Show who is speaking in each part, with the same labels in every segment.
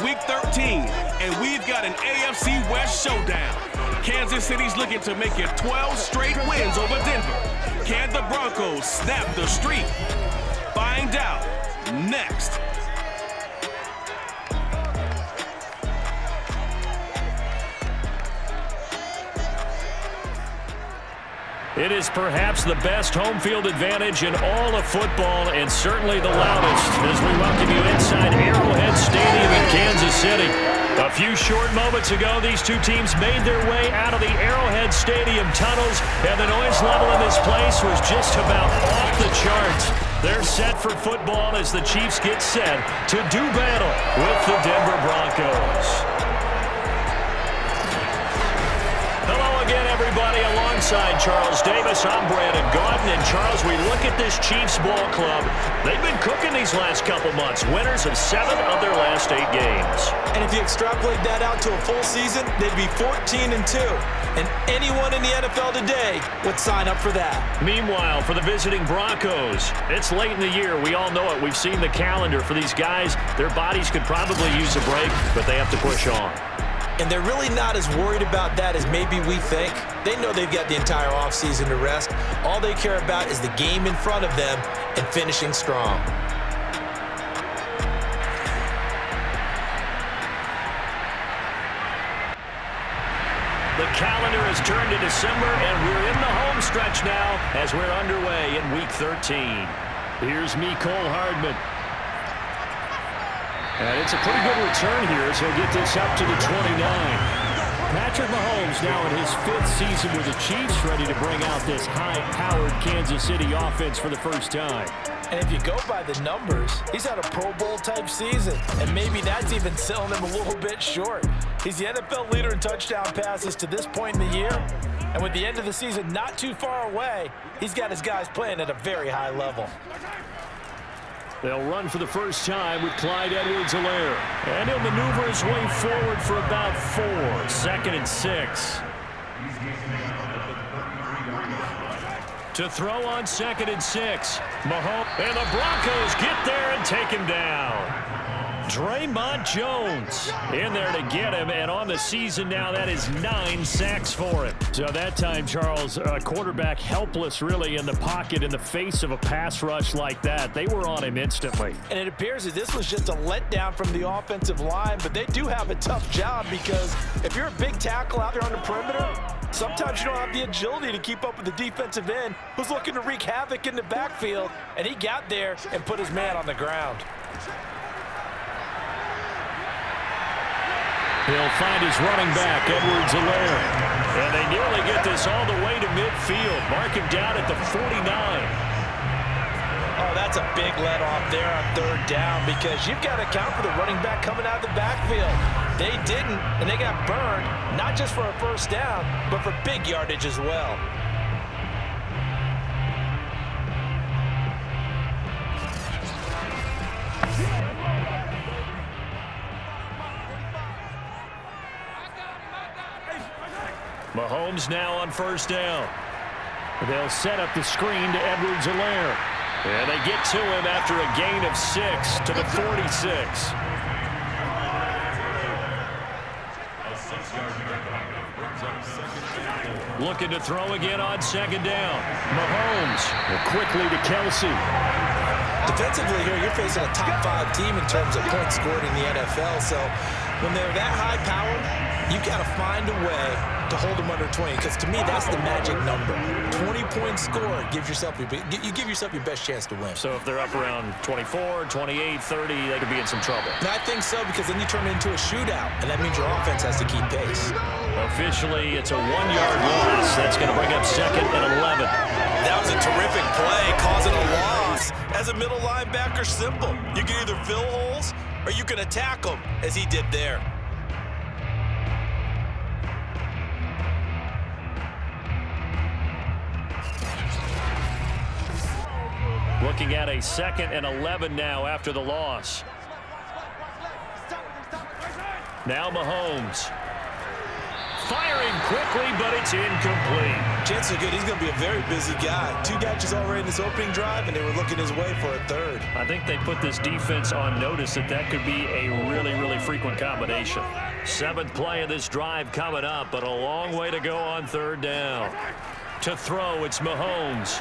Speaker 1: Week 13, and we've got an AFC West showdown. Kansas City's looking to make it 12 straight wins over Denver. Can the Broncos snap the streak? Find out next.
Speaker 2: It is perhaps the best home field advantage in all of football, and certainly the loudest as we welcome you inside Arrowhead Stadium in Kansas City. A few short moments ago, these two teams made their way out of the Arrowhead Stadium tunnels, and the noise level in this place was just about off the charts. They're set for football as the Chiefs get set to do battle with the Denver Broncos. Hello again, everybody. Alongside Charles Davis, I'm Brandon Gaudin. And Charles, we look at this Chiefs ball club. They've been cooking these last couple months. Winners of 7 of their last 8 games.
Speaker 3: And if you extrapolate that out to a full season, they'd be 14-2. And anyone in the NFL today would sign up for that.
Speaker 2: Meanwhile, for the visiting Broncos, it's late in the year. We all know it. We've seen the calendar for these guys. Their bodies could probably use a break, but they have to push on.
Speaker 3: And they're really not as worried about that as maybe we think. They know they've got the entire offseason to rest. All they care about is the game in front of them and finishing strong.
Speaker 2: The calendar has turned to December, and we're in the home stretch now as we're underway in Week 13. Here's Mecole Hardman. And it's a pretty good return here as he'll get this up to the 29. Patrick Mahomes now in his 5th season with the Chiefs, ready to bring out this high-powered Kansas City offense for the first time.
Speaker 3: And if you go by the numbers, he's had a Pro Bowl-type season, and maybe that's even selling him a little bit short. He's the NFL leader in touchdown passes to this point in the year, and with the end of the season not too far away, he's got his guys playing at a very high level.
Speaker 2: They'll run for the first time with Clyde Edwards-Helaire. And he'll maneuver his way forward for about 4. 2nd and 6. To throw on 2nd and 6. Mahomes. And the Broncos get there and take him down. Draymond Jones in there to get him, and on the season now, that is 9 sacks for him. So that time, Charles, quarterback helpless really in the pocket in the face of a pass rush like that. They were on him instantly.
Speaker 3: And it appears that this was just a letdown from the offensive line, but they do have a tough job because if you're a big tackle out there on the perimeter, sometimes you don't have the agility to keep up with the defensive end who's looking to wreak havoc in the backfield, and he got there and put his man on the ground.
Speaker 2: He'll find his running back, Edwards-Helaire. And they nearly get this all the way to midfield. Mark him down at the 49.
Speaker 3: Oh, that's a big let off there on 3rd down because you've got to account for the running back coming out of the backfield. They didn't, and they got burned, not just for a first down, but for big yardage as well.
Speaker 2: Mahomes now on 1st down. They'll set up the screen to Edwards-Helaire. And they get to him after a gain of 6 to the 46. Looking to throw again on 2nd down. Mahomes quickly to Kelsey.
Speaker 3: Defensively here, you're facing a top 5 team in terms of points scored in the NFL. So when they're that high powered, you've got to find a way to hold them under 20, because to me that's the magic number. 20-point score gives yourself you give yourself your best chance to win.
Speaker 2: So if they're up around 24, 28, 30, they could be in some trouble.
Speaker 3: And I think so, because then you turn it into a shootout, and that means your offense has to keep pace.
Speaker 2: Officially, it's a 1-yard loss. That's going to bring up 2nd and 11.
Speaker 3: That was a terrific play, causing a loss. As a middle linebacker, simple. You can either fill holes or you can attack them, as he did there.
Speaker 2: Looking at a 2nd and 11 now after the loss. Now Mahomes. Firing quickly, but it's incomplete.
Speaker 3: Chances are good he's going to be a very busy guy. 2 catches already in his opening drive, and they were looking his way for a 3rd.
Speaker 2: I think they put this defense on notice that could be a really, really frequent combination. 7th play of this drive coming up, but a long way to go on 3rd down. To throw, it's Mahomes.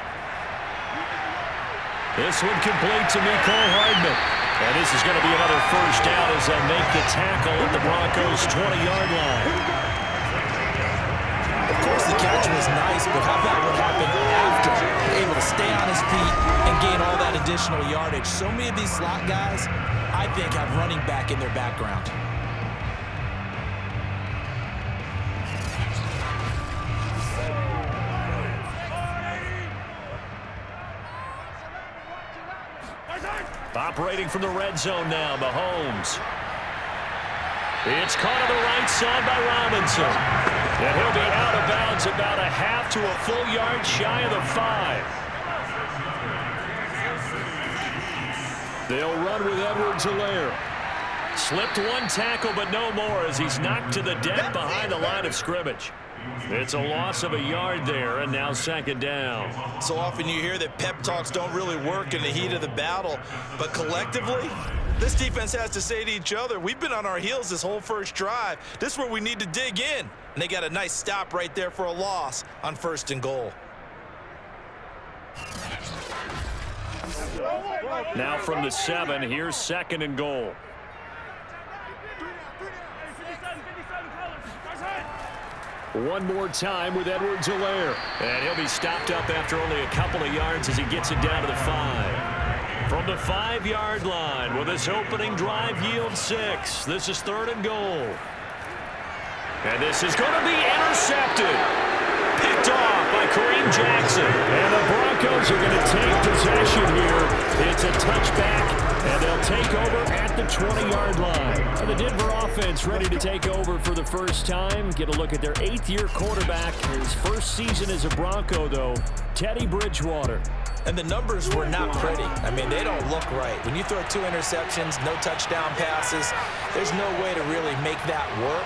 Speaker 2: This one complete to Mecole Hardman. And this is going to be another 1st down as they'll make the tackle at the Broncos' 20-yard line.
Speaker 3: Of course, the catch was nice, but how about what happened after? Able to stay on his feet and gain all that additional yardage. So many of these slot guys, I think, have running back in their background.
Speaker 2: Operating from the red zone now, Mahomes. It's caught on the right side by Robinson. And he'll be out of bounds about a half to a full yard shy of the 5. They'll run with Edwards-Helaire. Slipped 1 tackle, but no more as he's knocked to the deck behind the line of scrimmage. It's a loss of a yard there, and now 2nd down.
Speaker 3: So often you hear that pep talks don't really work in the heat of the battle, but collectively, this defense has to say to each other, we've been on our heels this whole 1st drive. This is where we need to dig in. And they got a nice stop right there for a loss on 1st and goal.
Speaker 2: Now from the 7, here's 2nd and goal. One more time with Edwards-Helaire. And he'll be stopped up after only a couple of yards as he gets it down to the 5. From the 5-yard line, will this opening drive yield 6? This is 3rd and goal. And this is going to be intercepted. Picked off by Kareem Jackson. And the Broncos are going to take possession here. It's a touchback, and they'll take over at the 20-yard line. And the Denver offense ready to take over for the first time. Get a look at their 8th-year quarterback. His first season as a Bronco, though, Teddy Bridgewater.
Speaker 3: And the numbers were not pretty. I mean, they don't look right. When you throw 2 interceptions, no touchdown passes, there's no way to really make that work.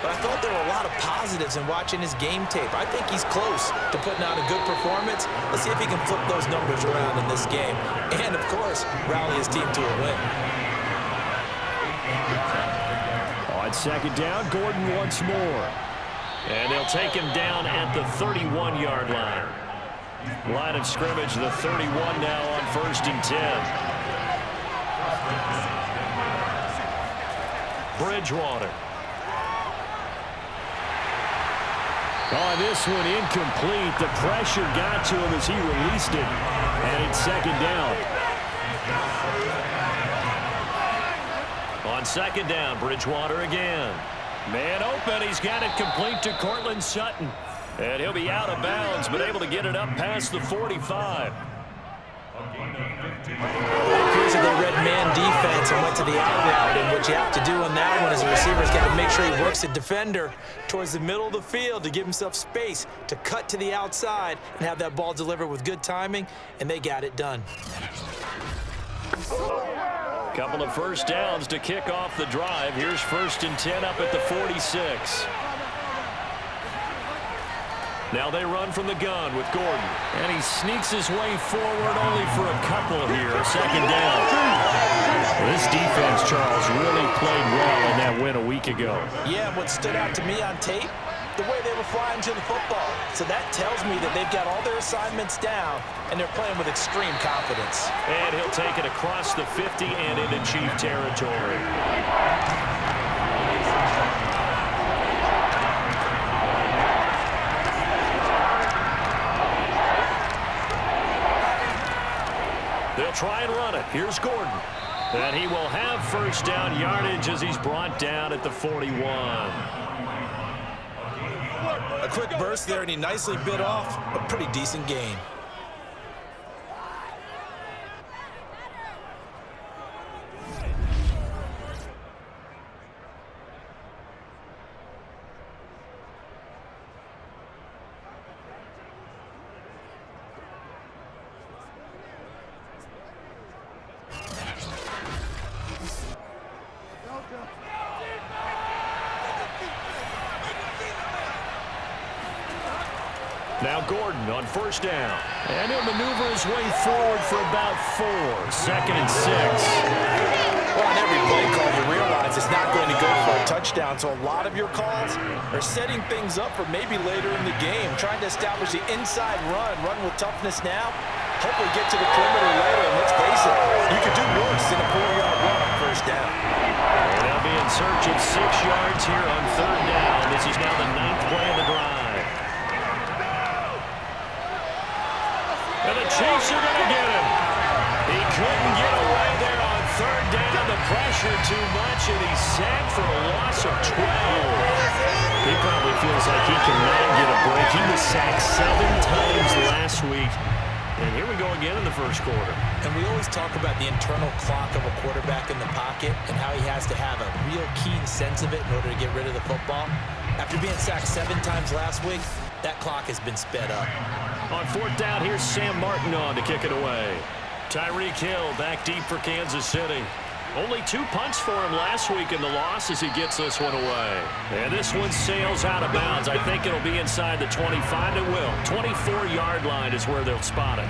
Speaker 3: But I thought there were a lot of positives in watching his game tape. I think he's close to putting out a good performance. Let's see if he can flip those numbers around in this game. And, of course, rally his team to a win.
Speaker 2: On 2nd down, Gordon once more. And they'll take him down at the 31-yard line. Line of scrimmage, the 31 now on 1st and 10. Bridgewater. Oh, this one incomplete. The pressure got to him as he released it. And it's 2nd down. On 2nd down, Bridgewater again. Man open. He's got it complete to Cortland Sutton. And he'll be out of bounds, but able to get it up past the 45.
Speaker 3: Appears that they read man defense and went to the out route, and what you have to do on that one is the receiver's got to make sure he works the defender towards the middle of the field to give himself space to cut to the outside and have that ball delivered with good timing, and they got it done.
Speaker 2: Couple of 1st downs to kick off the drive. Here's 1st and 10 up at the 46. Now they run from the gun with Gordon. And he sneaks his way forward only for a couple here. 2nd down. This defense, Charles, really played well in that win a week ago.
Speaker 3: Yeah, what stood out to me on tape, the way they were flying to the football. So that tells me that they've got all their assignments down, and they're playing with extreme confidence.
Speaker 2: And he'll take it across the 50 and into Chief territory. They'll try and run it. Here's Gordon. And he will have 1st down yardage as he's brought down at the 41.
Speaker 3: A quick burst there, and he nicely bit off a pretty decent gain.
Speaker 2: Now Gordon on first down. And he'll maneuver his way forward for about 4. 2nd and 6.
Speaker 3: Well, on every play call, you realize it's not going to go for a touchdown, so a lot of your calls are setting things up for maybe later in the game, trying to establish the inside run with toughness now, hopefully get to the perimeter later, and let's face it, you could do worse than a 4-yard run on first down.
Speaker 2: And they'll be in search of 6 yards here on 3rd down. This is now the 9th play of the drive. And the Chiefs are going to get him. He couldn't get away there on 3rd down. The pressure too much, and he's sacked for a loss of 12. He probably feels like he cannot get a break. He was sacked 7 times last week. And here we go again in the first quarter.
Speaker 3: And we always talk about the internal clock of a quarterback in the pocket and how he has to have a real keen sense of it in order to get rid of the football. After being sacked 7 times last week, that clock has been sped up.
Speaker 2: On 4th down, here's Sam Martin on to kick it away. Tyreek Hill back deep for Kansas City. Only 2 punts for him last week in the loss as he gets this one away. And this one sails out of bounds. I think it'll be inside the 25. It will. 24-yard line is where they'll spot it.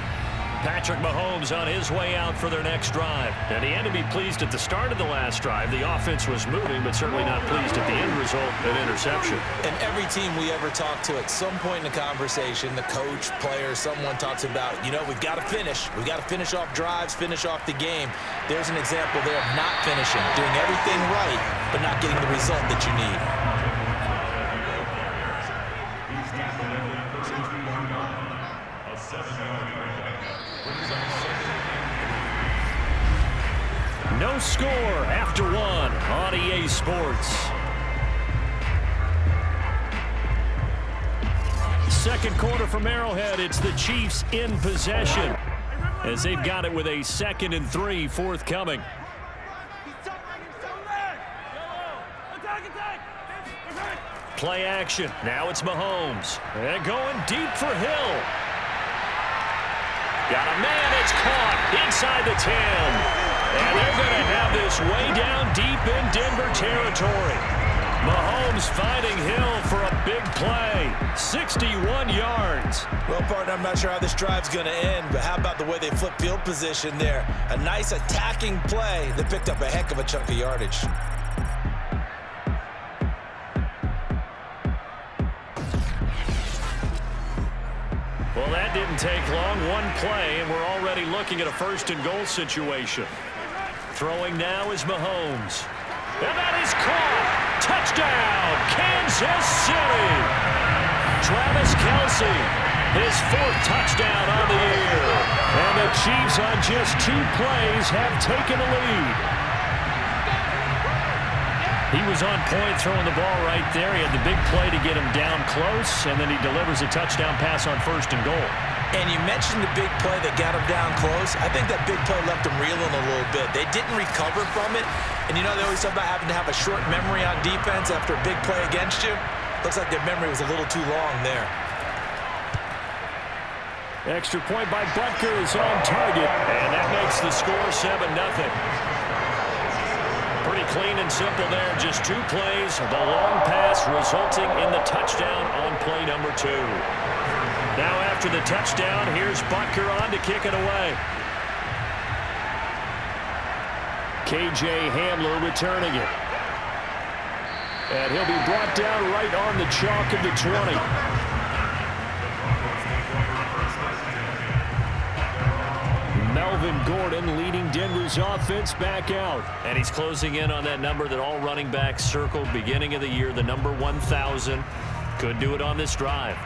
Speaker 2: Patrick Mahomes on his way out for their next drive. And he had to be pleased at the start of the last drive. The offense was moving, but certainly not pleased at the end result, an interception.
Speaker 3: And every team we ever talk to at some point in the conversation, the coach, player, someone talks about, you know, we've got to finish. We've got to finish off drives, finish off the game. There's an example there of not finishing, doing everything right, but not getting the result that you need.
Speaker 2: No score after 1 on EA Sports. Second quarter from Arrowhead. It's the Chiefs in possession as they've got it with a 2nd and 3 forthcoming. Play action. Now it's Mahomes. And going deep for Hill. Got a man. It's caught inside the 10. And they're going to have this way down deep in Denver territory. Mahomes finding Hill for a big play. 61 yards.
Speaker 3: Well, partner, I'm not sure how this drive's going to end, but how about the way they flip field position there? A nice attacking play that picked up a heck of a chunk of yardage.
Speaker 2: Well, that didn't take long. 1 play, and we're already looking at a 1st and goal situation. Throwing now is Mahomes. And that is caught. Touchdown, Kansas City. Travis Kelce, his 4th touchdown on the year. And the Chiefs on just 2 plays have taken the lead. He was on point throwing the ball right there. He had the big play to get him down close, and then he delivers a touchdown pass on 1st and goal.
Speaker 3: And you mentioned the big play that got him down close. I think that big play left him reeling a little bit. They didn't recover from it. And you know, they always talk about having to have a short memory on defense after a big play against you. Looks like their memory was a little too long there.
Speaker 2: Extra point by Butker is on target. And that makes the score 7-0. Pretty clean and simple there. Just 2 plays. The long pass resulting in the touchdown on play number 2. Now after the touchdown, here's Butker on to kick it away. KJ Hamler returning it. And he'll be brought down right on the chalk of the 20. Melvin Gordon leading Denver's offense back out. And he's closing in on that number that all running backs circled beginning of the year, the number 1,000. Could do it on this drive.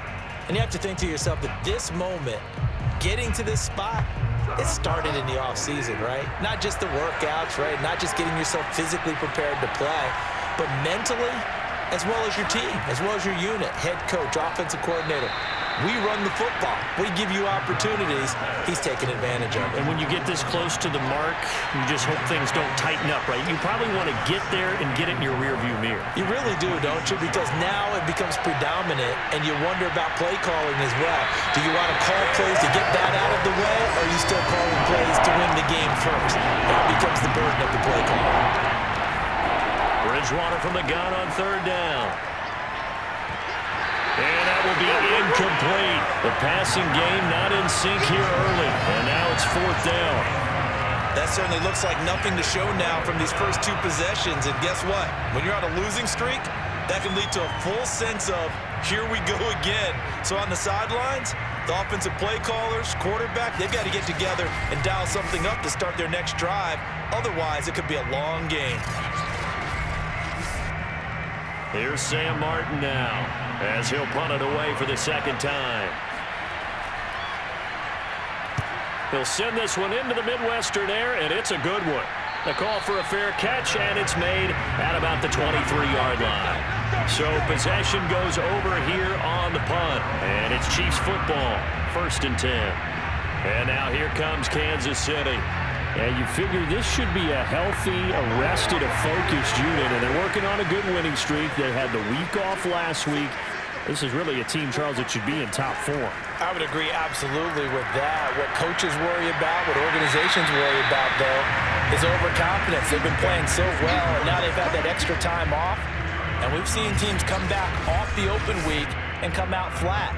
Speaker 3: And you have to think to yourself that this moment, getting to this spot, it started in the offseason, right? Not just the workouts, right? Not just getting yourself physically prepared to play, but mentally, as well as your team, as well as your unit, head coach, offensive coordinator. We run the football. We give you opportunities. He's taking advantage of it.
Speaker 2: And when you get this close to the mark, you just hope things don't tighten up, right? You probably want to get there and get it in your rearview mirror.
Speaker 3: You really do, don't you? Because now it becomes predominant, and you wonder about play calling as well. Do you want to call plays to get that out of the way, or are you still calling plays to win the game first? That becomes the burden of the play call.
Speaker 2: Bridgewater from the gun on 3rd down. And that will will be incomplete. The passing game not in sync here early, and now it's 4th down.
Speaker 3: That certainly looks like nothing to show now from these first 2 possessions. And guess what? When you're on a losing streak, that can lead to a full sense of, here we go again. So on the sidelines, the offensive play callers, quarterback, they've got to get together and dial something up to start their next drive. Otherwise, it could be a long game.
Speaker 2: Here's Sam Martin now, as he'll punt it away for the 2nd time. He'll send this one into the Midwestern air, and it's a good one. The call for a fair catch, and it's made at about the 23-yard line. So possession goes over here on the punt, and it's Chiefs football, 1st and 10. And now here comes Kansas City. And you figure this should be a healthy, arrested, a focused unit, and they're working on a good winning streak. They had the week off last week. This is really a team, Charles, that should be in top form.
Speaker 3: I would agree absolutely with that. What coaches worry about, what organizations worry about, though, is overconfidence. They've been playing so well, and now they've had that extra time off. And we've seen teams come back off the open week and come out flat.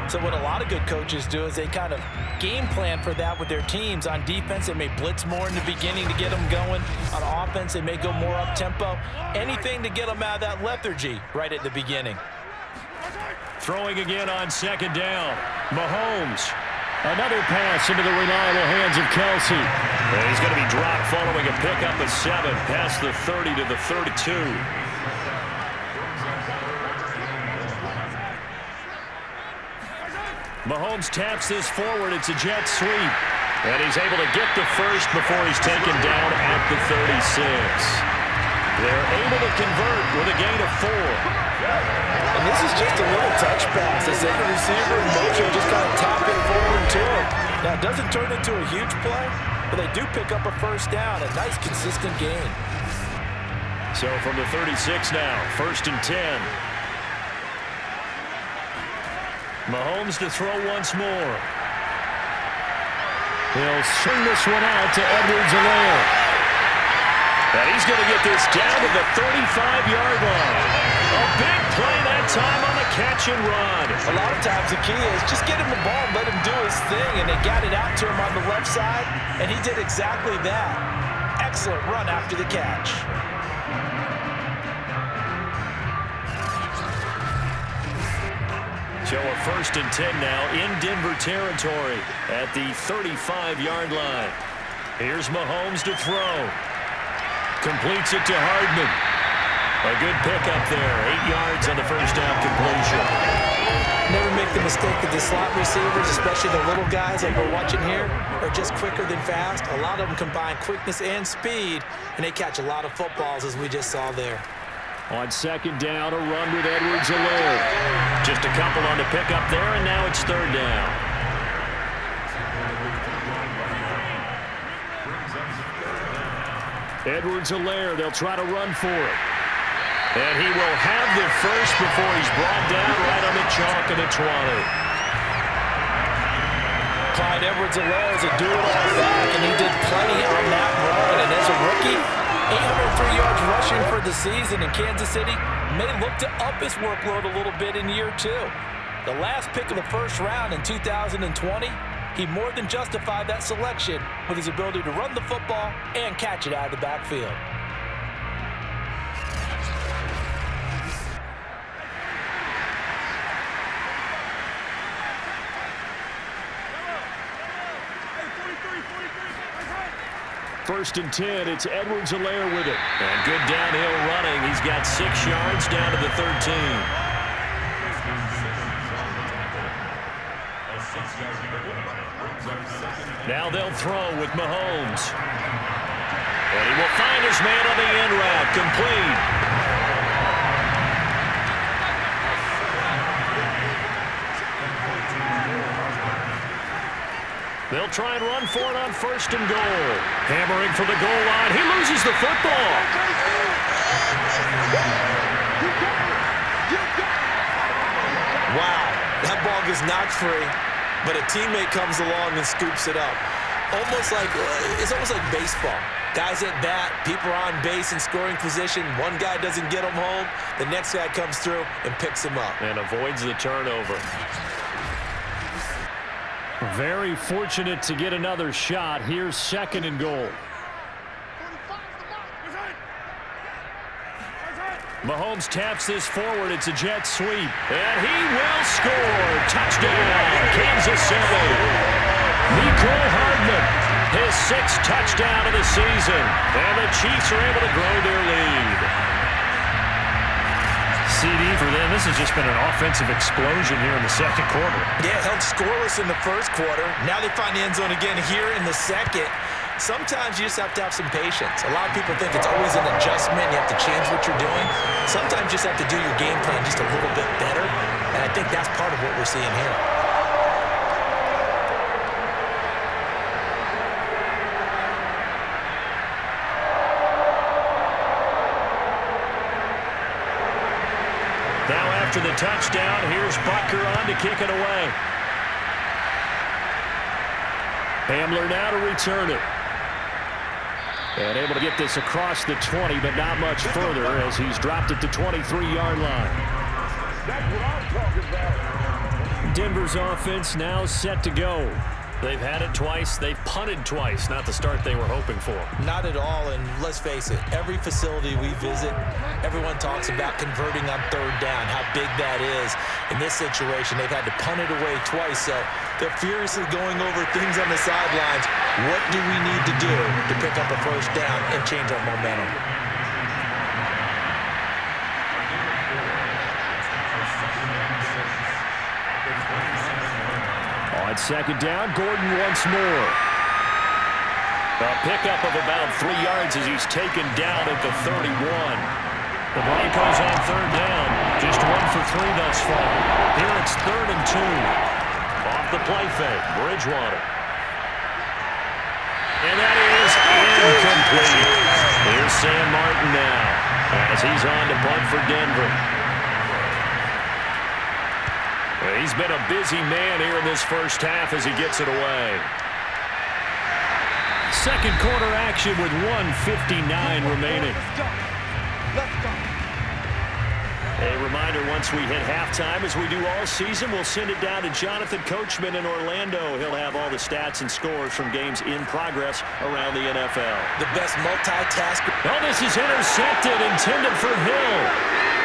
Speaker 3: So what a lot of good coaches do is they kind of game plan for that with their teams. On defense, they may blitz more in the beginning to get them going. On offense, they may go more up-tempo. Anything to get them out of that lethargy right at the beginning.
Speaker 2: Throwing again on 2nd down. Mahomes. Another pass into the reliable hands of Kelsey. And he's going to be dropped following a pickup of 7 past the 30 to the 32. Mahomes taps this forward. It's a jet sweep. And he's able to get the first before he's taken down at the 36. They're able to convert with a gain of 4.
Speaker 3: And this is just a little touch pass. The second receiver in motion just kind of tap it forward to him. Now, it doesn't turn into a huge play, but they do pick up a 1st down. A nice, consistent gain.
Speaker 2: So from the 36 now, 1st and 10. Mahomes to throw once more. He'll swing this one out to Edwards-Helaire. And he's going to get this down to the 35-yard line. A big play that time on the catch and run.
Speaker 3: A lot of times the key is just get him the ball and let him do his thing, and they got it out to him on the left side, and he did exactly that. Excellent run after the catch.
Speaker 2: So a 1st and 10 now in Denver territory at the 35-yard line. Here's Mahomes to throw. Completes it to Hardman. A good pickup there. 8 yards on the 1st down completion.
Speaker 3: Never make the mistake that the slot receivers, especially the little guys like we're watching here, are just quicker than fast. A lot of them combine quickness and speed, and they catch a lot of footballs, as we just saw there.
Speaker 2: On 2nd down, a run with Edwards-Helaire. Just a couple on the pickup there, and now it's 3rd down. Edwards-Helaire, they'll try to run for it. And he will have the first before he's brought down right on the chalk of the 20.
Speaker 3: Clyde Edwards-Helaire is a do-it-all back, and he did plenty on that run. And as a rookie, 803 yards rushing for the season, and Kansas City may look to up his workload a little bit in year 2. The last pick of the 1st round in 2020, he more than justified that selection with his ability to run the football and catch it out of the backfield.
Speaker 2: First and 10, it's Edwards-Helaire with it. And good downhill running. He's got 6 yards down to the 13. Now they'll throw with Mahomes. And he will find his man on the end route. Complete. They'll try and run for it on 1st and goal. Hammering for the goal line. He loses the football.
Speaker 3: Wow, that ball gets knocked free, but a teammate comes along and scoops it up. It's almost like baseball. Guys at bat, people are on base in scoring position. One guy doesn't get him home. The next guy comes through and picks him up.
Speaker 2: And avoids the turnover. Very fortunate to get another shot. Here's 2nd and goal. Mahomes taps this forward. It's a jet sweep. And he will score. Touchdown, Kansas City. Mecole Hardman, his 6th touchdown of the season. And the Chiefs are able to grow their lead. CD for them, this has just been an offensive explosion here in the 2nd quarter.
Speaker 3: Yeah, held scoreless in the 1st quarter. Now they find the end zone again here in the 2nd. Sometimes you just have to have some patience. A lot of people think it's always an adjustment. You have to change what you're doing. Sometimes you just have to do your game plan just a little bit better. And I think that's part of what we're seeing here.
Speaker 2: Now after the touchdown, here's Butker on to kick it away. Hamler now to return it. And able to get this across the 20, but not much further as he's dropped it to 23-yard line.
Speaker 4: That's what I'm talking about.
Speaker 2: Denver's offense now set to go. They've had it twice. They've punted twice. Not the start they were hoping for.
Speaker 3: Not at all, and let's face it, every facility we visit, everyone talks about converting on 3rd down, how big that is. In this situation, they've had to punt it away twice, so they're furiously going over things on the sidelines. What do we need to do to pick up a 1st down and change our momentum?
Speaker 2: On 2nd down, Gordon once more. A pickup of about 3 yards as he's taken down at the 31. The Broncos on 3rd down. Just 1 for 3 thus far. Here it's 3rd and 2. Off the play fake, Bridgewater. And that is incomplete. Here's Sam Martin now as he's on to punt for Denver. He's been a busy man here in this 1st half as he gets it away. 2nd quarter action with 1:59 remaining.
Speaker 4: Let's go.
Speaker 2: A reminder, once we hit halftime, as we do all season, we'll send it down to Jonathan Coachman in Orlando. He'll have all the stats and scores from games in progress around the NFL.
Speaker 3: The best multitasker.
Speaker 2: Oh, this is intercepted, intended for Hill.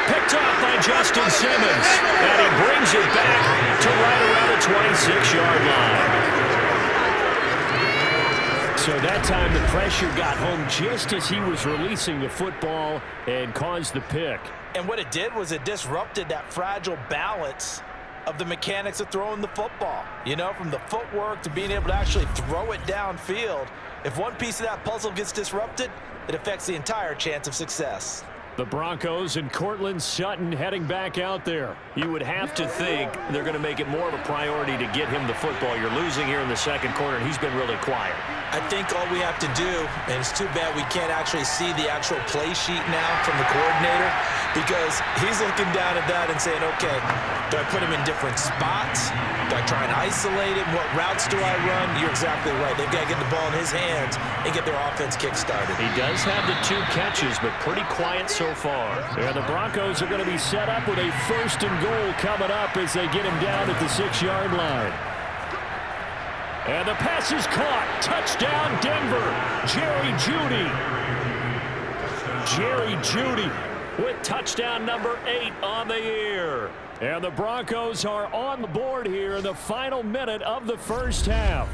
Speaker 2: Picked off by Justin Simmons. And he brings it back to right around the 26-yard line. So that time the pressure got home just as he was releasing the football and caused the pick.
Speaker 3: And what it did was it disrupted that fragile balance of the mechanics of throwing the football. You know, from the footwork to being able to actually throw it downfield. If one piece of that puzzle gets disrupted, it affects the entire chance of success.
Speaker 2: The Broncos and Cortland Sutton heading back out there. You would have to think they're going to make it more of a priority to get him the football. You're losing here in the 2nd quarter, and he's been really quiet.
Speaker 3: I think all we have to do, and it's too bad we can't actually see the actual play sheet now from the coordinator, because he's looking down at that and saying, okay, do I put him in different spots? Do I try and isolate him? What routes do I run? You're exactly right. They've got to get the ball in his hands and get their offense kick-started.
Speaker 2: He does have the 2 catches, but pretty quiet so far. And the Broncos are going to be set up with a 1st and goal coming up as they get him down at the 6-yard line. And the pass is caught. Touchdown, Denver. Jerry Jeudy with touchdown number 8 on the year. And the Broncos are on the board here in the final minute of the 1st half.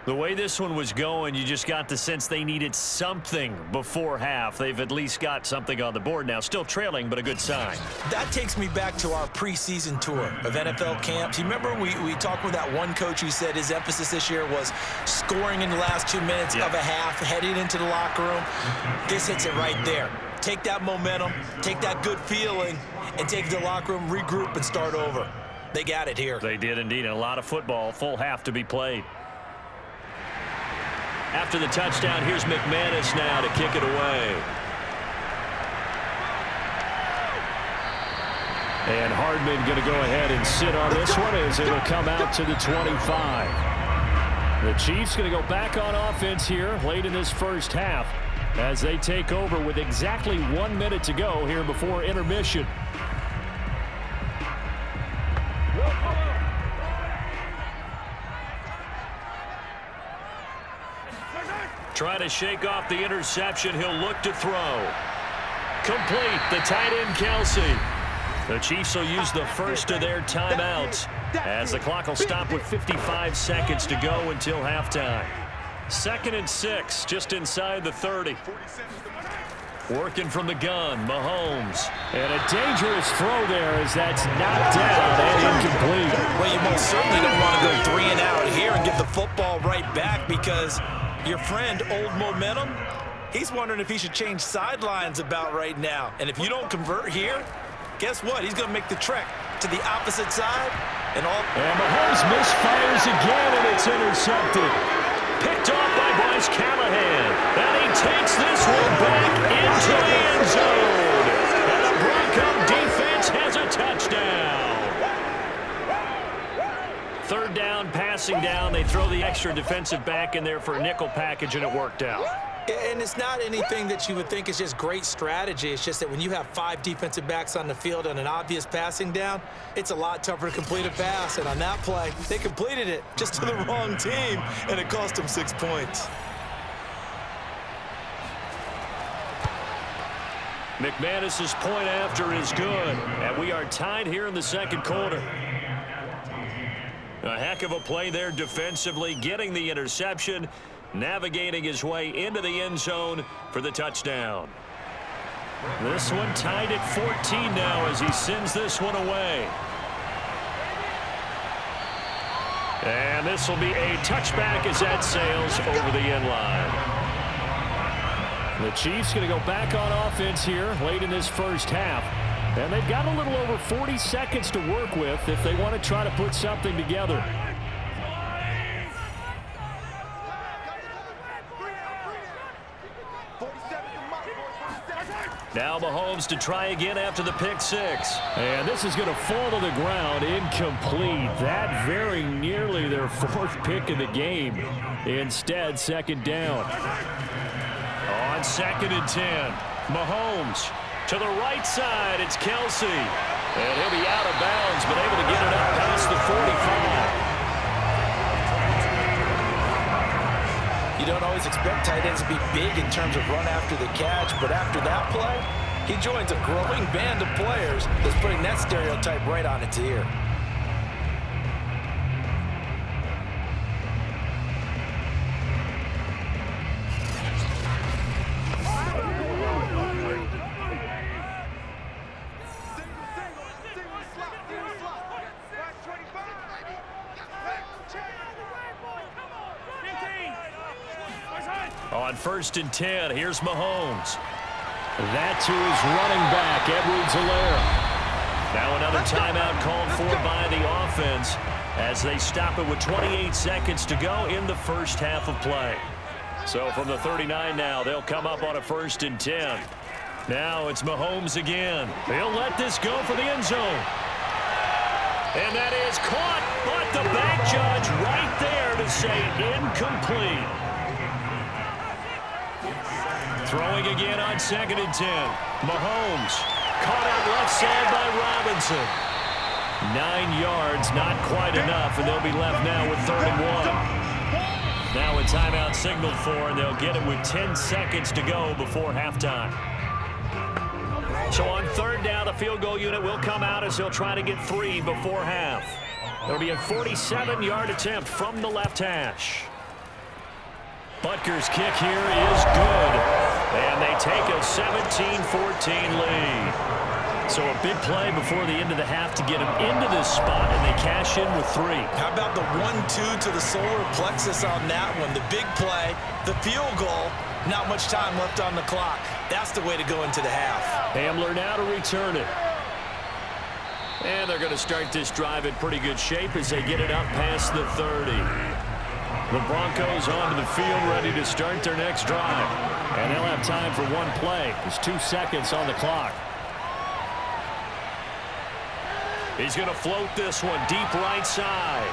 Speaker 2: The way this one was going, you just got the sense they needed something before half. They've at least got something on the board now. Still trailing, but a good sign.
Speaker 3: That takes me back to our preseason tour of NFL camps. You remember we talked with that one coach who said his emphasis this year was scoring in the last 2 minutes of a half, heading into the locker room. This hits it right there. Take that momentum, take that good feeling, and take it to the locker room, regroup, and start over. They got it here.
Speaker 2: They did indeed, and a lot of football, full half to be played. After the touchdown, here's McManus now to kick it away. And Hardman going to go ahead and sit on this one as it'll come out to the 25. The Chiefs going to go back on offense here late in this first half as they take over with exactly 1 minute to go here before intermission. Trying to shake off the interception. He'll look to throw. Complete. The tight end, Kelsey. The Chiefs will use the first of their timeouts as the clock will stop with 55 seconds to go until halftime. 2nd and 6, just inside the 30. Working from the gun, Mahomes. And a dangerous throw there as that's knocked down and incomplete.
Speaker 3: Well, you most certainly don't want to go 3 and out here and get the football right back because your friend, Old Momentum, he's wondering if he should change sidelines about right now. And if you don't convert here, guess what? He's going to make the trek to the opposite side. And
Speaker 2: Mahomes misfires again, and it's intercepted. Picked off by Bryce Callahan. And he takes this one back into the end zone. And the Bronco defense has a touchdown. 3rd down, passing down. They throw the extra defensive back in there for a nickel package, and it worked out.
Speaker 3: And it's not anything that you would think is just great strategy. It's just that when you have 5 defensive backs on the field on an obvious passing down, it's a lot tougher to complete a pass. And on that play, they completed it just to the wrong team, and it cost them 6 points.
Speaker 2: McManus's point after is good, and we are tied here in the 2nd quarter. A heck of a play there defensively, getting the interception, navigating his way into the end zone for the touchdown. This one tied at 14 now as he sends this one away. And this will be a touchback as that sails over the end line. The Chiefs going to go back on offense here late in this first half. And they've got a little over 40 seconds to work with if they want to try to put something together. Now Mahomes to try again after the pick 6. And this is going to fall to the ground, incomplete. That very nearly their 4th pick of the game. Instead, 2nd down. On 2nd and 10, Mahomes to the right side. It's Kelsey. And he'll be out of bounds, but able to get it up past the 45.
Speaker 3: You don't always expect tight ends to be big in terms of run after the catch, but after that play, he joins a growing band of players that's putting that stereotype right on its ear.
Speaker 2: On 1st and 10, here's Mahomes. That to his running back, Edwards-Helaire. Now another timeout called for by the offense as they stop it with 28 seconds to go in the first half of play. So from the 39 now, they'll come up on a 1st and 10. Now it's Mahomes again. He'll let this go for the end zone. And that is caught, but the back judge right there to say incomplete. Throwing again on 2nd and 10. Mahomes caught out left side by Robinson. 9 yards, not quite enough, and they'll be left now with 3rd and 1. Now a timeout signaled for, and they'll get it with 10 seconds to go before halftime. So on 3rd down, the field goal unit will come out as they'll try to get 3 before half. It'll be a 47-yard attempt from the left hash. Butker's kick here is good. And they take a 17-14 lead. So a big play before the end of the half to get them into this spot, and they cash in with 3.
Speaker 3: How about the 1-2 to the solar plexus on that one? The big play, the field goal, not much time left on the clock. That's the way to go into the half.
Speaker 2: Hamler now to return it. And they're going to start this drive in pretty good shape as they get it up past the 30. The Broncos onto the field ready to start their next drive. And they'll have time for one play. There's 2 seconds on the clock. He's going to float this one deep right side.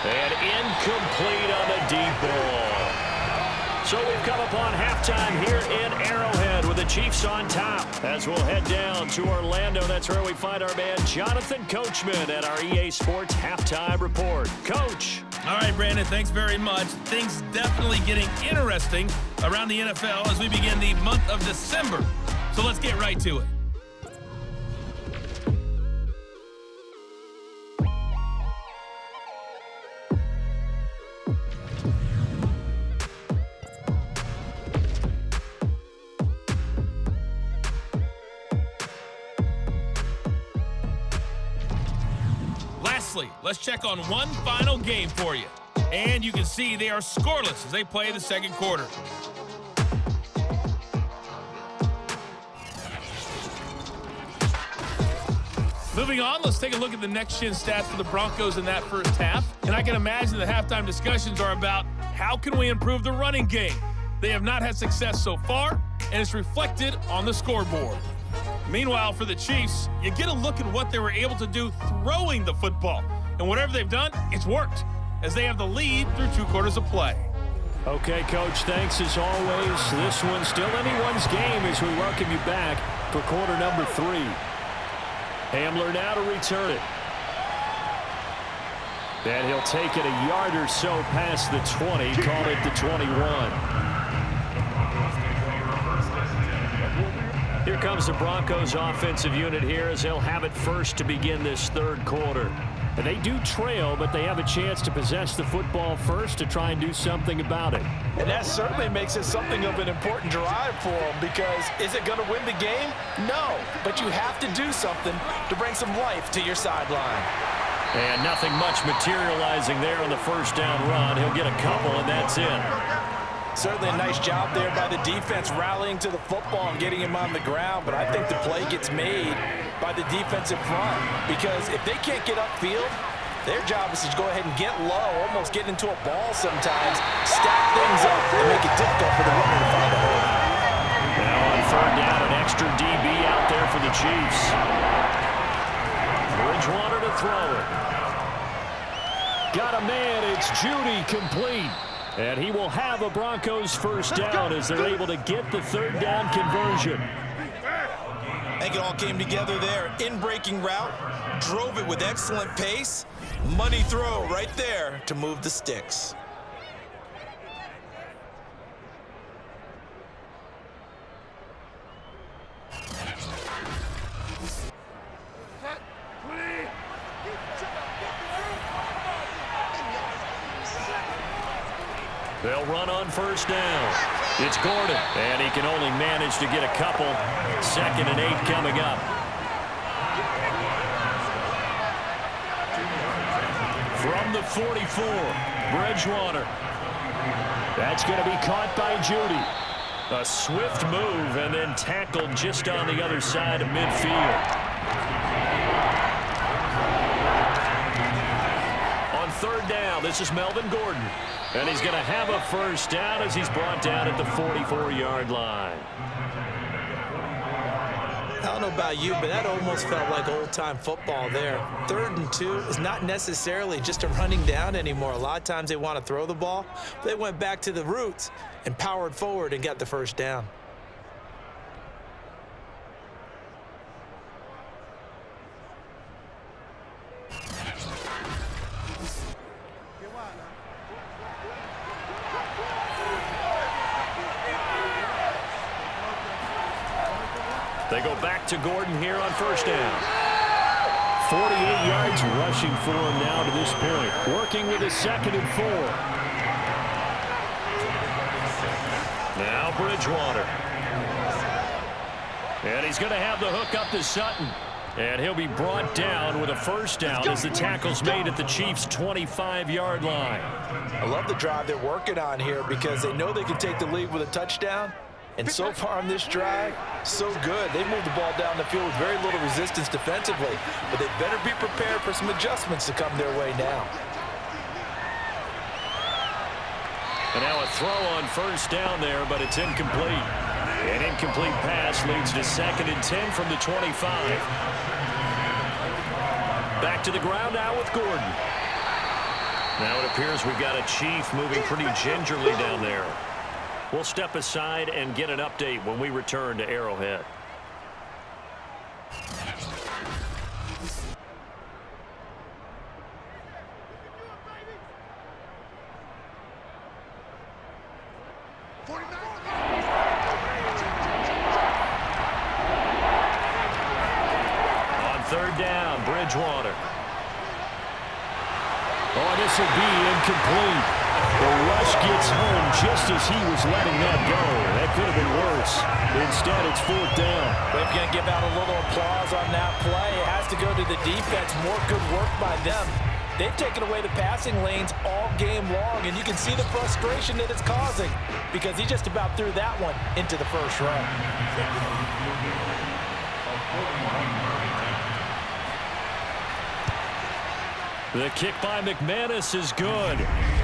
Speaker 2: And incomplete on the deep ball. So we've come upon halftime here in Arrowhead with the Chiefs on top. As we'll head down to Orlando, that's where we find our man Jonathan Coachman at our EA Sports Halftime Report. Coach.
Speaker 5: All right, Brandon, thanks very much. Things definitely getting interesting around the NFL as we begin the month of December. So let's get right to it. Let's check on one final game for you. And you can see they are scoreless as they play the second quarter. Moving on, let's take a look at the next-gen stats for the Broncos in that first half. And I can imagine the halftime discussions are about how can we improve the running game. They have not had success so far, and it's reflected on the scoreboard. Meanwhile, for the Chiefs, you get a look at what they were able to do throwing the football. And whatever they've done, it's worked, as they have the lead through 2 quarters of play.
Speaker 2: Okay, Coach, thanks as always. This one's still anyone's game as we welcome you back for quarter number 3. Hamler now to return it. And he'll take it a yard or so past the 20, call it the 21. Here comes the Broncos offensive unit here as they'll have it first to begin this third quarter. And they do trail, but they have a chance to possess the football first to try and do something about it.
Speaker 3: And that certainly makes it something of an important drive for them, because is it going to win the game? No, but you have to do something to bring some life to your sideline.
Speaker 2: And nothing much materializing there on the first down run. He'll get a couple, and that's it.
Speaker 3: Certainly a nice job there by the defense rallying to the football and getting him on the ground, but I think the play gets made by the defensive front, because if they can't get upfield, their job is to go ahead and get low, almost get into a ball sometimes, stack things up, and make it difficult for the runner to find a hole.
Speaker 2: Now on third down, an extra DB out there for the Chiefs. Bridgewater to throw it. Got a man, it's Judy, complete. And he will have a Broncos first down as they're able to get the third down conversion.
Speaker 3: I think it all came together there. In-breaking route, drove it with excellent pace. Money throw right there to move the sticks.
Speaker 2: They'll run on first down. It's Gordon, and he can only manage to get a couple. 2nd and 8 coming up. From the 44, Bridgewater. That's going to be caught by Judy. A swift move and then tackled just on the other side of midfield. On third down, this is Melvin Gordon. And he's going to have a first down as he's brought down at the 44-yard line.
Speaker 3: I don't know about you, but that almost felt like old-time football there. 3rd and 2 is not necessarily just a running down anymore. A lot of times they want to throw the ball. They went back to the roots and powered forward and got the first down.
Speaker 2: They go back to Gordon here on first down. 48 yards rushing for him now to this point. Working with a 2nd and 4. Now Bridgewater. And he's going to have the hook up to Sutton. And he'll be brought down with a first down as the tackle's made at the Chiefs' 25-yard line.
Speaker 3: I love the drive they're working on here because they know they can take the lead with a touchdown. And so far on this drive, so good. They moved the ball down the field with very little resistance defensively. But they better be prepared for some adjustments to come their way now.
Speaker 2: And now a throw on first down there, but it's incomplete. An incomplete pass leads to 2nd and 10 from the 25. Back to the ground now with Gordon. Now it appears we've got a Chief moving pretty gingerly down there. We'll step aside and get an update when we return to Arrowhead. On third down, Bridgewater.
Speaker 6: Oh, this will be incomplete. The rush gets home just as he was letting that go. That could have been worse. Instead, it's fourth down.
Speaker 3: We're going to give out a little applause on that play. It has to go to the defense. More good work by them. They've taken away the passing lanes all game long, and you can see the frustration that it's causing because he just about threw that one into the first row.
Speaker 2: The kick by McManus is good,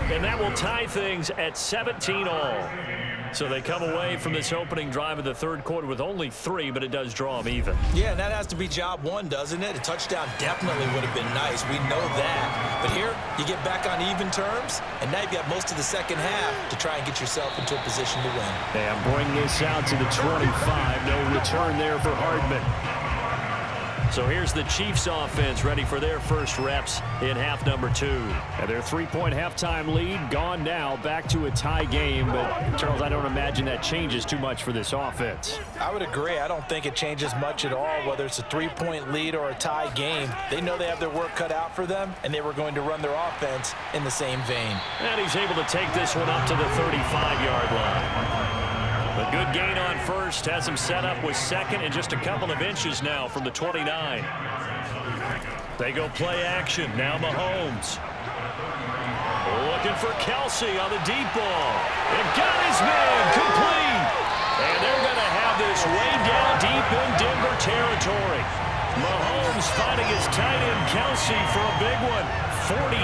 Speaker 2: and that will tie things at 17-all. So they come away from this opening drive of the third quarter with only 3, but it does draw them even.
Speaker 3: Yeah, and that has to be job one, doesn't it? A touchdown definitely would have been nice. We know that. But here, you get back on even terms, and now you've got most of the second half to try and get yourself into a position to win.
Speaker 6: And bring this out to the 25. No return there for Hardman.
Speaker 2: So here's the Chiefs offense ready for their first reps in half number 2.
Speaker 6: And their 3-point halftime lead gone now, back to a tie game. But, Charles, I don't imagine that changes too much for this offense.
Speaker 3: I would agree. I don't think it changes much at all, whether it's a 3-point lead or a tie game. They know they have their work cut out for them, and they were going to run their offense in the same vein.
Speaker 2: And he's able to take this one up to the 35-yard line. A good gain on first, has him set up with second and just a couple of inches now from the 29. They go play action. Now Mahomes. Looking for Kelsey on the deep ball. And got his man complete. And they're going to have this way down deep in Denver territory. Mahomes finding his tight end Kelsey for a big one. 49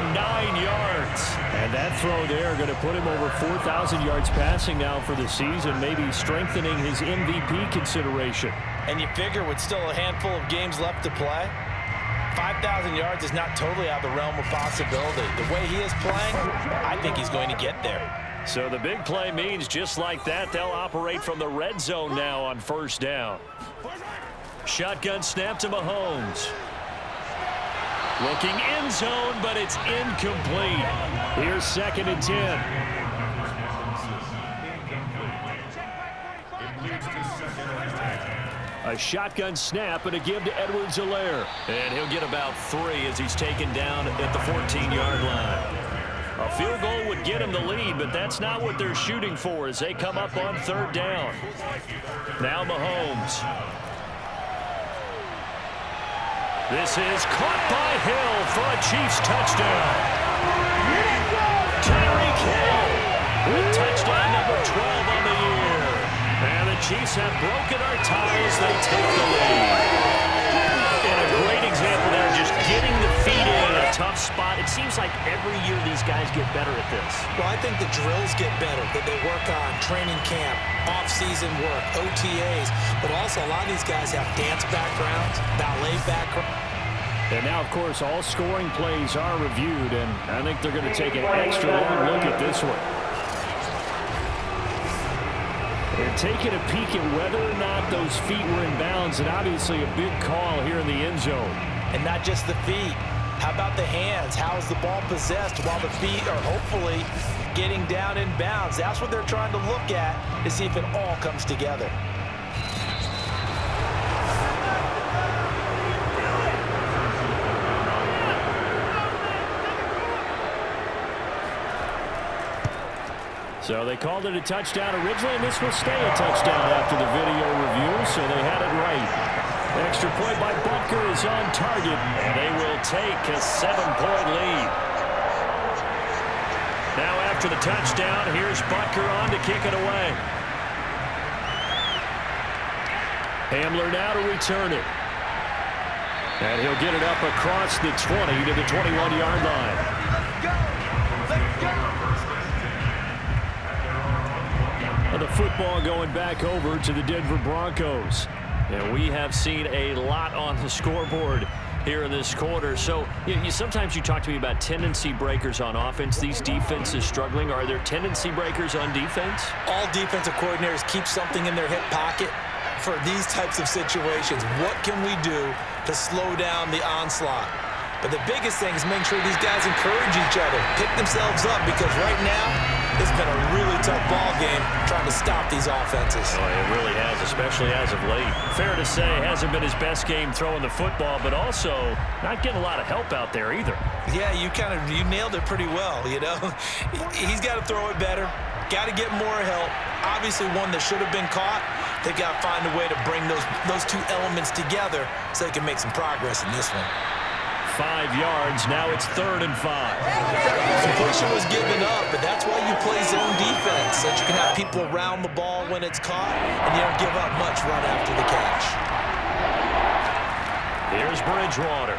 Speaker 2: yards.
Speaker 6: And that throw there going to put him over 4,000 yards passing now for the season, maybe strengthening his MVP consideration.
Speaker 3: And you figure with still a handful of games left to play, 5,000 yards is not totally out of the realm of possibility. The way he is playing, I think he's going to get there.
Speaker 2: So the big play means just like that, they'll operate from the red zone now on first down. Shotgun snap to Mahomes. Looking end zone, but it's incomplete.
Speaker 6: Here's 2nd and 10. A shotgun snap and a give to Edwards-Helaire.
Speaker 2: And he'll get about 3 as he's taken down at the 14-yard line. A field goal would get him the lead, but that's not what they're shooting for as they come up on third down. Now Mahomes. This is caught by Hill for a Chiefs touchdown. Tyreek Hill with touchdown number 12 on the year. And the Chiefs have broken our ties. They take the lead. And a great example there, just getting the feet in a tough spot. It seems like every year these guys get better at this.
Speaker 3: Well, I think the drills get better, that they work on training camp, off-season work, OTAs, but also a lot of these guys have dance backgrounds, ballet backgrounds.
Speaker 6: And now, of course, all scoring plays are reviewed, and I think they're going to take an extra long look at this one. They're taking a peek at whether or not those feet were in bounds, and obviously a big call here in the end zone.
Speaker 3: And not just the feet. How about the hands? How is the ball possessed while the feet are hopefully getting down in bounds? That's what they're trying to look at to see if it all comes together.
Speaker 6: So they called it a touchdown originally, and this will stay a touchdown after the video review, so they had it right. Extra point by Butker is on target,
Speaker 2: and they will take a 7-point lead. Now after the touchdown, here's Butker on to kick it away.
Speaker 6: Hamler now to return it. And he'll get it up across the 20 to the 21-yard line. The football going back over to the Denver Broncos.
Speaker 2: And we have seen a lot on the scoreboard here in this quarter. So sometimes you talk to me about tendency breakers on offense. These defenses struggling. Are there tendency breakers on defense?
Speaker 3: All defensive coordinators keep something in their hip pocket for these types of situations. What can we do to slow down the onslaught? But the biggest thing is making sure these guys encourage each other, pick themselves up, because right now it's been a really tough ball game trying to stop these offenses.
Speaker 2: Oh, it really has, especially as of late. Fair to say, hasn't been his best game throwing the football, but also not getting a lot of help out there either.
Speaker 3: Yeah, you nailed it pretty well, you know. He's got to throw it better, got to get more help. Obviously one that should have been caught. They got to find a way to bring those two elements together so they can make some progress in this one.
Speaker 2: 5 yards. Now it's 3rd and 5.
Speaker 3: Completion was given up, but that's why you play zone defense, so that you can have people around the ball when it's caught, and you don't give up much run after the catch.
Speaker 2: Here's Bridgewater.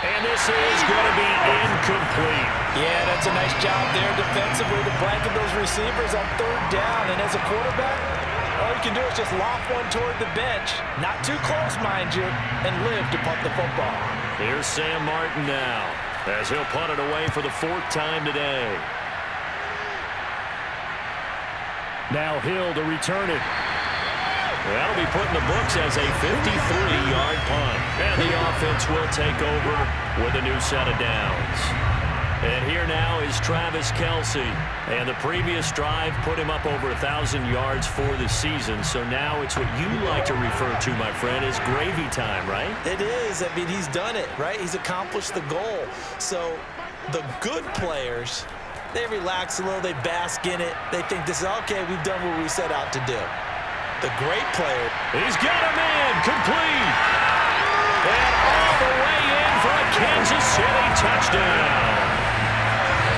Speaker 2: And this is going to be incomplete.
Speaker 3: Yeah, that's a nice job there defensively to blanket those receivers on 3rd down, and as a quarterback, all you can do is just loft one toward the bench, not too close, mind you, and live to punt the football.
Speaker 2: Here's Sam Martin now, as he'll punt it away for the 4th time today. Now Hill to return it. That'll be put in the books as a 53-yard punt. And the offense will take over with a new set of downs. And here now is Travis Kelce. And the previous drive put him up over 1,000 yards for the season. So now it's what you like to refer to, my friend, as gravy time, right?
Speaker 3: It is. I mean, he's done it, right? He's accomplished the goal. So the good players, they relax a little. They bask in it. They think this is, okay, we've done what we set out to do. The great player.
Speaker 2: He's got him in. Complete. And all the way in for a Kansas City touchdown.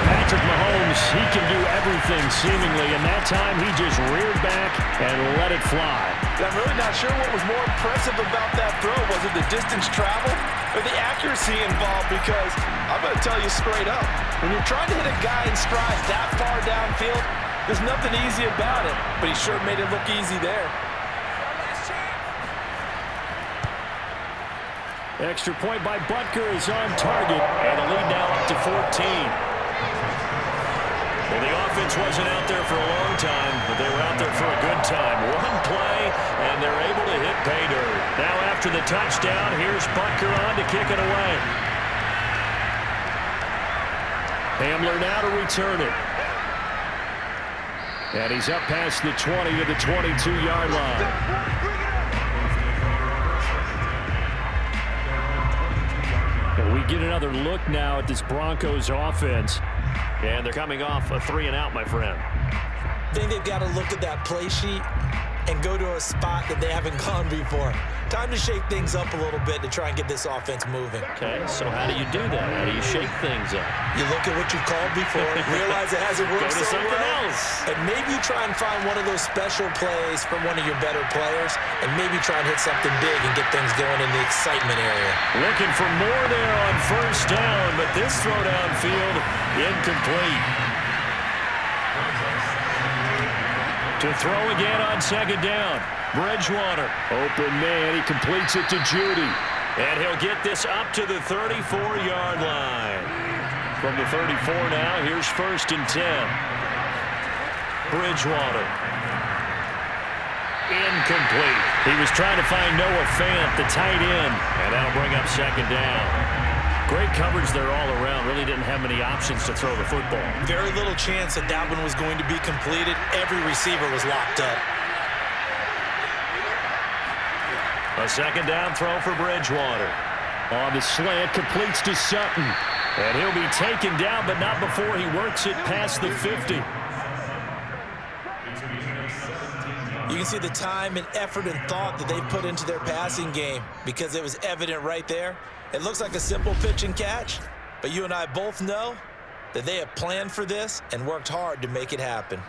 Speaker 2: Patrick Mahomes, he can do everything seemingly, and that time he just reared back and let it fly.
Speaker 7: I'm really not sure what was more impressive about that throw. Was it the distance traveled or the accuracy involved? Because I'm going to tell you straight up, when you're trying to hit a guy in stride that far downfield, there's nothing easy about it, but he sure made it look easy there.
Speaker 2: Extra point by Butker is on target, and the lead now up to 14. Well, the offense wasn't out there for a long time, but they were out there for a good time. One play, and they're able to hit pay dirt. Now after the touchdown, here's Butker on to kick it away. Hamler now to return it. And he's up past the 20 to the 22-yard line. And we get another look now at this Broncos offense. And they're coming off a 3-and-out, my friend.
Speaker 3: I think they've got to look at that play sheet and go to a spot that they haven't gone before. Time to shake things up a little bit to try and get this offense moving.
Speaker 2: Okay, so how do you do that? How do you shake things up?
Speaker 3: You look at what you called before, realize it hasn't worked
Speaker 2: Go to
Speaker 3: so
Speaker 2: something
Speaker 3: well,
Speaker 2: else.
Speaker 3: and maybe you try and find one of those special plays from one of your better players, and maybe try and hit something big and get things going in the excitement area.
Speaker 2: Looking for more there on 1st down, but this throw downfield incomplete. To throw again on 2nd down. Bridgewater. Open man. He completes it to Judy. And he'll get this up to the 34-yard line. From the 34 now, here's 1st and 10. Bridgewater. Incomplete. He was trying to find Noah Fant, the tight end. And that'll bring up 2nd down. Great coverage there all around. Really didn't have many options to throw the football.
Speaker 3: Very little chance that that one was going to be completed. Every receiver was locked up.
Speaker 2: A 2nd down throw for Bridgewater. On the slant, completes to Sutton. And he'll be taken down, but not before he works it past the 50.
Speaker 3: You can see the time and effort and thought that they've put into their passing game because it was evident right there. It looks like a simple pitch and catch, but you and I both know that they have planned for this and worked hard to make it happen.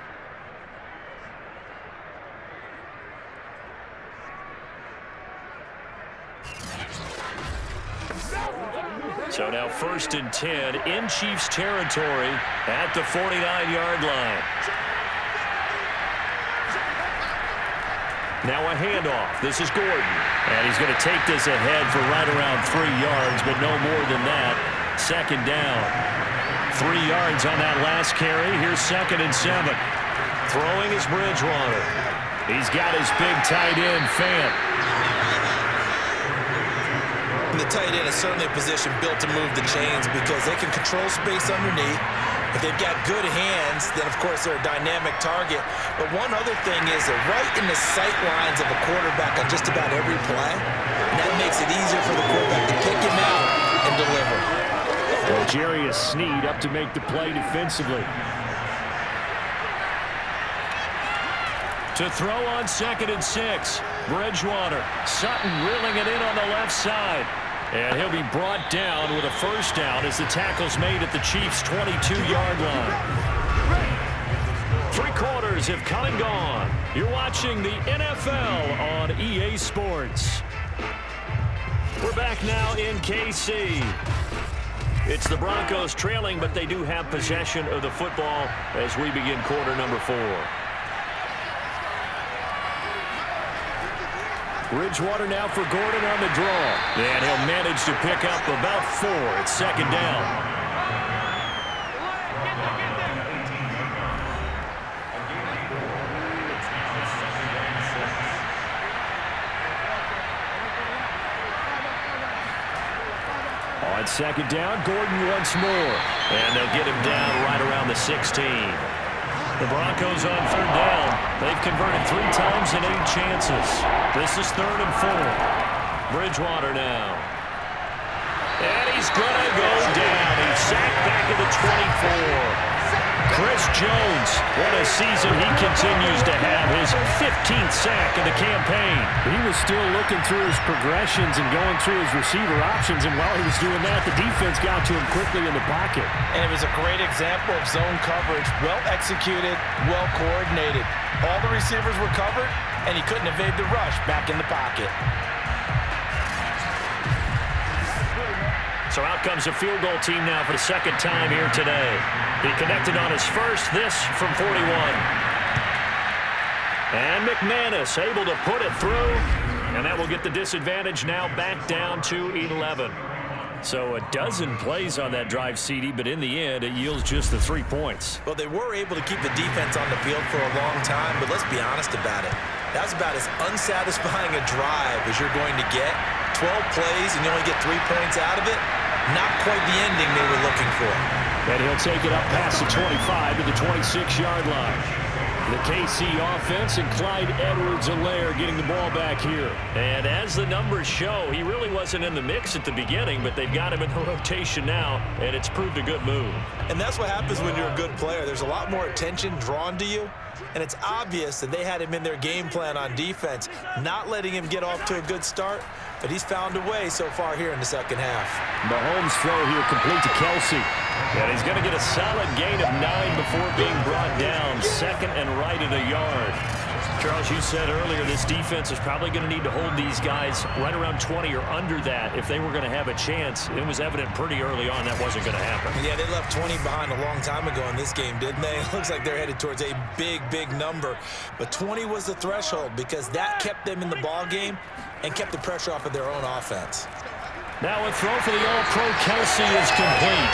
Speaker 2: So now 1st and 10 in Chiefs territory at the 49-yard line. Now a handoff. This is Gordon. And he's going to take this ahead for right around 3 yards, but no more than that. Second down. 3 yards on that last carry. Here's 2nd and 7. Throwing is Bridgewater. He's got his big tight end, Fant.
Speaker 3: The tight end is certainly a position built to move the chains because they can control space underneath. If they've got good hands, then of course they're a dynamic target. But one other thing is they're right in the sight lines of a quarterback on just about every play. And that makes it easier for the quarterback to pick him out and deliver.
Speaker 2: Well, Jarius Sneed up to make the play defensively. To throw on 2nd and 6. Bridgewater. Sutton reeling it in on the left side. And he'll be brought down with a first down as the tackle's made at the Chiefs' 22-yard line. 3 quarters have come and gone. You're watching the NFL on EA Sports. We're back now in KC. It's the Broncos trailing, but they do have possession of the football as we begin quarter number 4. Bridgewater now for Gordon on the draw. And he'll manage to pick up about 4. It's 2nd down. On 2nd down, Gordon once more. And they'll get him down right around the 16. The Broncos on 3rd down. They've converted 3 times in 8 chances. This is 3rd and 4. Bridgewater now. And he's going to go down. He's sacked back at the 24. Chris Jones, what a season he continues to have. His 15th sack of the campaign.
Speaker 6: He was still looking through his progressions and going through his receiver options, and while he was doing that, the defense got to him quickly in the pocket.
Speaker 7: And it was a great example of zone coverage. Well executed, well coordinated. All the receivers were covered, and he couldn't evade the rush back in the pocket.
Speaker 2: So out comes a field goal team now for the 2nd time here today. He connected on his first, this from 41. And McManus able to put it through, and that will get the disadvantage now back down to 11. So a dozen plays on that drive, CD, but in the end, it yields just the 3 points.
Speaker 3: Well, they were able to keep the defense on the field for a long time, but let's be honest about it. That's about as unsatisfying a drive as you're going to get. 12 plays and you only get 3 points out of it. Not quite the ending they were looking for.
Speaker 2: And he'll take it up past the 25 to the 26-yard line. The KC offense and Clyde Edwards-Helaire getting the ball back here. And as the numbers show, he really wasn't in the mix at the beginning, but they've got him in the rotation now, and it's proved a good move.
Speaker 3: And that's what happens when you're a good player. There's a lot more attention drawn to you, and it's obvious that they had him in their game plan on defense, not letting him get off to a good start, but he's found a way so far here in the second half.
Speaker 2: Mahomes' throw here complete to Kelsey. And he's going to get a solid gain of 9 before being brought down. 2nd and right at a yard. Charles, you said earlier this defense is probably going to need to hold these guys right around 20 or under that if they were going to have a chance. It was evident pretty early on that wasn't going to happen.
Speaker 3: Yeah, they left 20 behind a long time ago in this game, didn't they? It looks like they're headed towards a big, big number. But 20 was the threshold because that kept them in the ball game and kept the pressure off of their own offense.
Speaker 2: Now a throw for the All-Pro Kelsey is complete.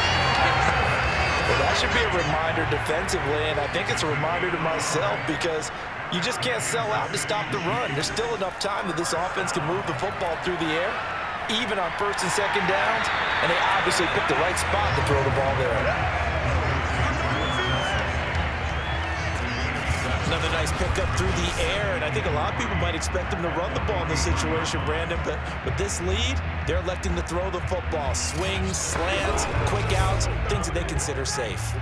Speaker 7: Well, that should be a reminder defensively, and I think it's a reminder to myself because you just can't sell out to stop the run. There's still enough time that this offense can move the football through the air, even on 1st and 2nd downs, and they obviously picked the right spot to throw the ball there.
Speaker 3: Another nice pickup through the air, and I think a lot of people might expect them to run the ball in this situation, Brandon, but with this lead, they're electing to throw the football. Swings, slants, quick outs, things that they consider safe.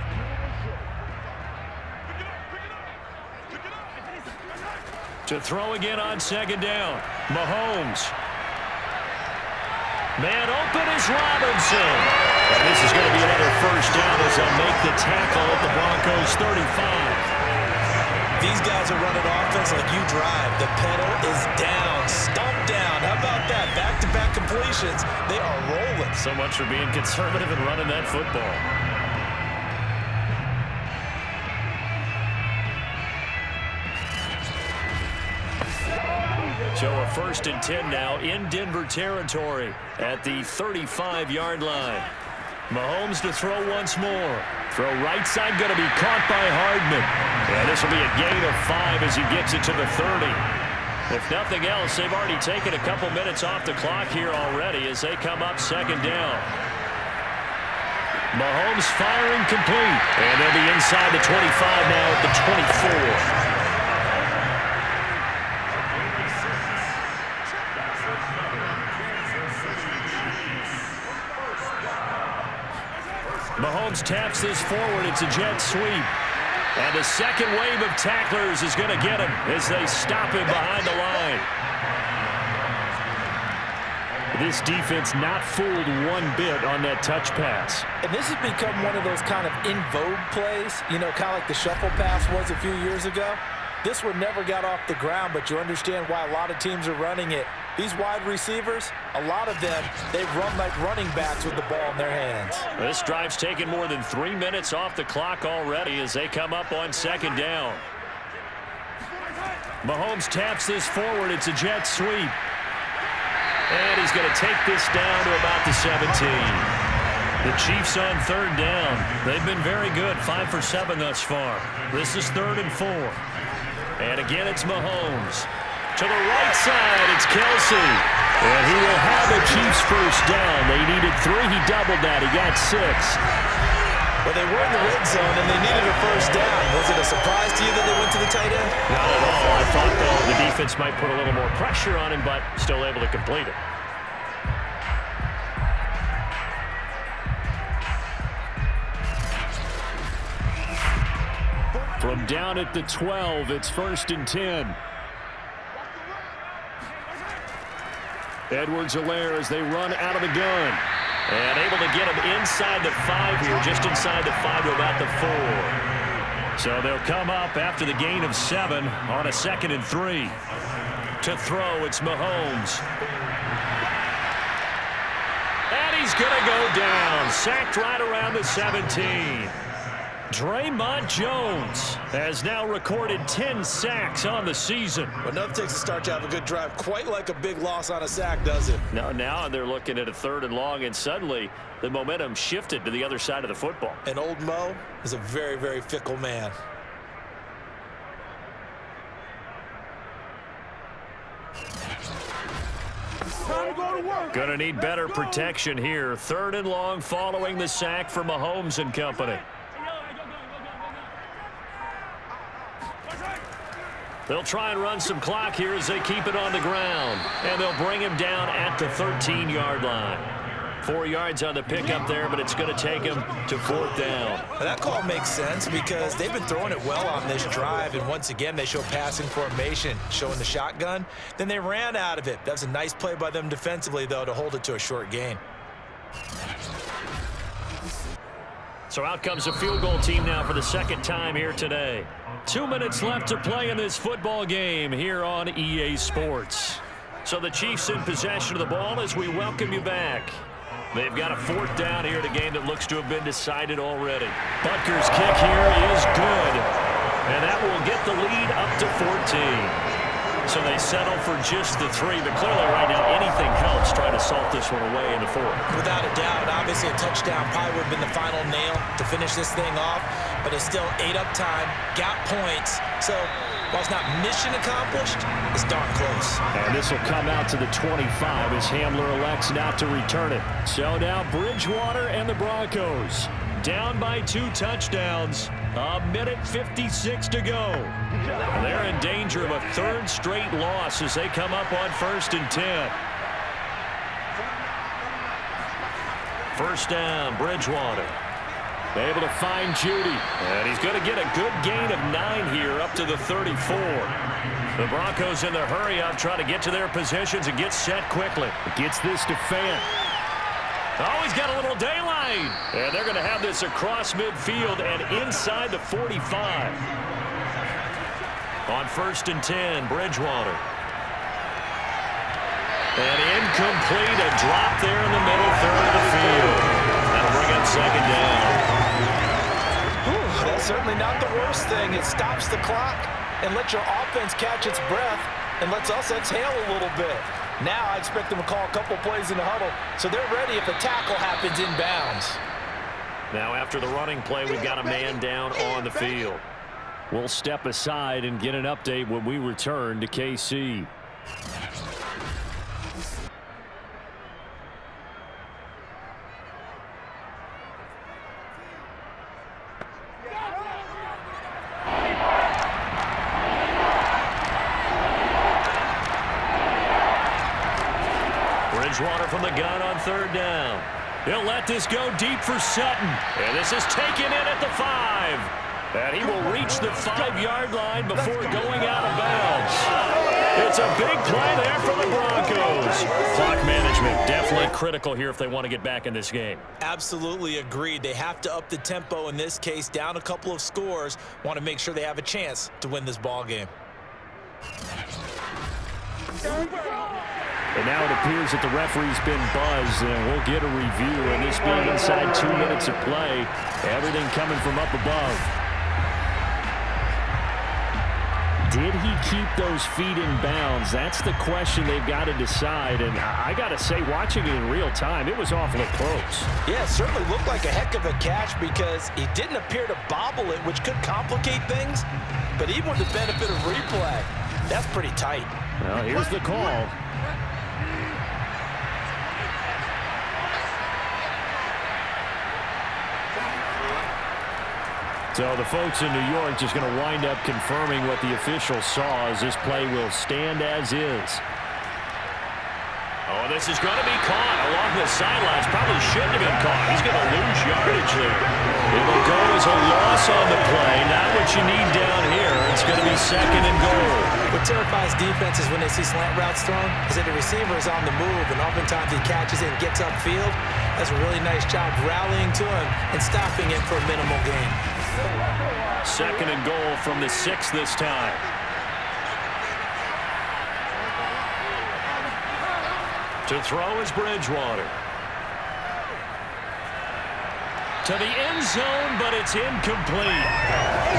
Speaker 2: To throw again on 2nd down. Mahomes. Man open is Robinson. And this is going to be another first down as they'll make the tackle at the Broncos 35.
Speaker 3: These guys are running offense like you drive. The pedal is down, stomp down. How about that? Back-to-back completions. They are rolling.
Speaker 2: So much for being conservative and running that football. So a 1st and 10 now in Denver territory at the 35-yard line. Mahomes to throw once more. Throw right side, going to be caught by Hardman. And this will be a gain of 5 as he gets it to the 30. If nothing else, they've already taken a couple minutes off the clock here already as they come up 2nd down. Mahomes firing complete. And they'll be inside the 25 now at the 24. Mahomes taps this forward. It's a jet sweep. And the second wave of tacklers is going to get him as they stop him behind the line. This defense not fooled one bit on that touch pass.
Speaker 3: And this has become one of those kind of in vogue plays, you know, kind of like the shuffle pass was a few years ago. This one never got off the ground, but you understand why a lot of teams are running it. These wide receivers, a lot of them, they run like running backs with the ball in their hands.
Speaker 2: This drive's taken more than 3 minutes off the clock already as they come up on 2nd down. Mahomes taps this forward. It's a jet sweep. And he's going to take this down to about the 17. The Chiefs on 3rd down. They've been very good, 5 for 7 thus far. This is 3rd and 4. And again, it's Mahomes. To the right side, it's Kelsey. And he will have the Chiefs 1st down. They needed 3. He doubled that. He got 6.
Speaker 3: Well, they were in the red zone, and they needed a 1st down. Was it a surprise to you that they went to the tight end?
Speaker 2: Not at all. I thought, though, the defense might put a little more pressure on him, but still able to complete it. From down at the 12, it's 1st and 10. Edwards-Helaire as they run out of the gun. And able to get him inside the 5 here, just inside the 5 to about the 4. So they'll come up after the gain of 7 on a 2nd and 3. To throw, it's Mahomes. And he's going to go down. Sacked right around the 17. Draymond Jones has now recorded 10 sacks on the season.
Speaker 3: But nothing takes a start to have a good drive quite like a big loss on a sack, does it?
Speaker 2: Now they're looking at a 3rd and long, and suddenly the momentum shifted to the other side of the football.
Speaker 3: And old Mo is a very, very fickle man.
Speaker 2: Going to need better protection here. 3rd and long following the sack for Mahomes and company. They'll try and run some clock here as they keep it on the ground. And they'll bring him down at the 13-yard line. 4 yards on the pickup there, but it's going to take him to 4th down.
Speaker 3: Now that call makes sense because they've been throwing it well on this drive, and once again they show passing formation, showing the shotgun. Then they ran out of it. That was a nice play by them defensively, though, to hold it to a short gain.
Speaker 2: So out comes a field goal team now for the 2nd time here today. 2 minutes left to play in this football game here on EA Sports. So the Chiefs in possession of the ball as we welcome you back. They've got a 4th down here in a game that looks to have been decided already. Butker's kick here is good. And that will get the lead up to 14. So they settle for just the 3, but clearly right now anything helps try to salt this one away in the 4th.
Speaker 3: Without a doubt, obviously a touchdown probably would have been the final nail to finish this thing off, but it's still 8 up time, got points, so while it's not mission accomplished, it's darn close.
Speaker 2: And this will come out to the 25 as Hamler elects not to return it. So now Bridgewater and the Broncos down by 2 touchdowns. A minute 56 to go. They're in danger of a 3rd straight loss as they come up on 1st and 10. 1st down, Bridgewater. Able to find Judy. And he's going to get a good gain of 9 here up to the 34. The Broncos in the hurry up trying to get to their positions and get set quickly. Gets this to Fant. Oh, he's got a little daylight. And they're going to have this across midfield and inside the 45. On 1st and 10, Bridgewater. And incomplete, a drop there in the middle 3rd of the field. That'll bring up 2nd down.
Speaker 3: That's certainly not the worst thing. It stops the clock and lets your offense catch its breath. and lets us exhale a little bit. Now I expect them to call a couple plays in the huddle, so they're ready if a tackle happens inbounds.
Speaker 2: Now after the running play, we've got a man down on the field. We'll step aside and get an update when we return to KC. Bridgewater from the gun on third down. He'll let this go deep for Sutton. And this is taken in at the 5. And he will reach the 5-yard line before going out of bounds. It's a big play there for the Broncos. Clock management definitely critical here if they want to get back in this game.
Speaker 3: Absolutely agreed. They have to up the tempo in this case, down a couple of scores. Want to make sure they have a chance to win this ball game.
Speaker 2: And now it appears that the referee's been buzzed, and we'll get a review. And this being inside 2 minutes of play, everything coming from up above. Did he keep those feet in bounds? That's the question they've got to decide. And I got to say, watching it in real time, it was awfully close.
Speaker 3: Yeah, it certainly looked like a heck of a catch because he didn't appear to bobble it, which could complicate things. But even with the benefit of replay, that's pretty tight.
Speaker 2: Well, here's the call. So the folks in New York just going to wind up confirming what the official saw as this play will stand as is. Oh, this is going to be caught along the sidelines. Probably shouldn't have been caught. He's going to lose yardage there. It will go as a loss on the play. Not what you need down here. It's going to be 2nd and goal.
Speaker 3: What terrifies defenses when they see slant routes thrown is that the receiver is on the move, and oftentimes he catches it and gets upfield. Does a really nice job rallying to him and stopping it for a minimal gain.
Speaker 2: 2nd and goal from the 6 this time. To throw is Bridgewater. To the end zone, but it's incomplete.